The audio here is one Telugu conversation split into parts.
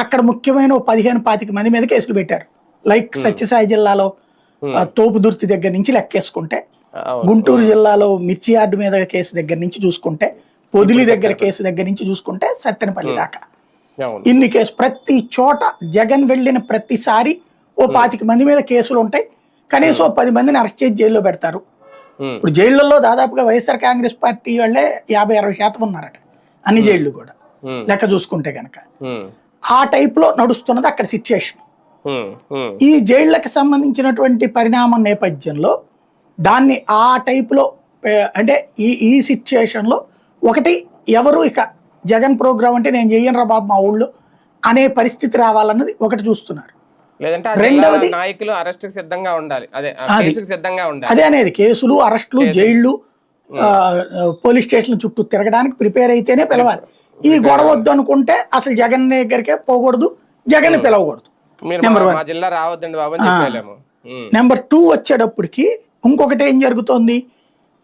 అక్కడ ముఖ్యమైన 15-20 మంది మీద కేసులు పెట్టారు. లైక్ సత్యసాయి జిల్లాలో తోపుదుర్తి దగ్గర నుంచి లెక్కేసుకుంటే, గుంటూరు జిల్లాలో మిర్చి యార్డు మీద కేసు దగ్గర నుంచి చూసుకుంటే, పొదిలి దగ్గర కేసు దగ్గర నుంచి చూసుకుంటే సత్తెనపల్లి దాకా ఇన్ని కేసు. ప్రతి చోట జగన్ వెళ్ళిన ప్రతిసారి 25 మంది మీద కేసులు ఉంటాయి. కనీసం 10 మందిని అరెస్ట్ చేసి జైల్లో పెడతారు. ఇప్పుడు జైళ్లలో దాదాపుగా వైఎస్ఆర్ కాంగ్రెస్ పార్టీ వాళ్ళే 50-60% ఉన్నారట అన్ని జైళ్లు కూడా లెక్క చూసుకుంటే కనుక. ఆ టైప్ లో నడుస్తున్నది అక్కడ సిచ్యుయేషన్. ఈ జైళ్లకు సంబంధించినటువంటి పరిణామం నేపథ్యంలో దాన్ని ఆ టైప్ లో అంటే ఈ సిచ్యుయేషన్ లో ఒకటి, ఎవరు ఇక జగన్ ప్రోగ్రామ్ అంటే నేను చెయ్యను రా బాబు మా ఊళ్ళో అనే పరిస్థితి రావాలన్నది ఒకటి చూస్తున్నారు. రెండవది నాయకులు అరెస్ట్ సిద్ధంగా ఉండాలి. అదే అనేది కేసులు, అరెస్టులు, జైళ్లు, పోలీస్ స్టేషన్ చుట్టూ తిరగడానికి ప్రిపేర్ అయితేనే పిలవాలి. ఈ గొడవ వద్దు అనుకుంటే అసలు జగన్ దగ్గరికే పోకూడదు, జగన్ పిలవకూడదు. నెంబర్ 1. నెంబర్ 2 వచ్చేటప్పటికి ఇంకొకటి ఏం జరుగుతోంది,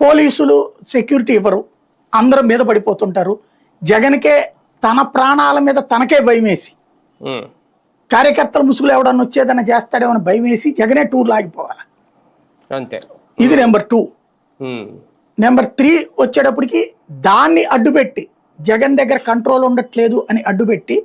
పోలీసులు సెక్యూరిటీ ఇవ్వరు, అందరూ మీద పడిపోతుంటారు. జగన్కే తన ప్రాణాల మీద తనకే భయం వేసి, కార్యకర్తల ముసుగులు ఎవడన్నా వచ్చేదన్నా చేస్తాడేమో అని భయం వేసి జగనే టూర్ లాగిపోవాలి. ఇది నెంబర్ 2. నెంబర్ 3 వచ్చేటప్పటికి దాన్ని అడ్డుపెట్టి, జగన్ దగ్గర కంట్రోల్ ఉండట్లేదు అని అడ్డుపెట్టి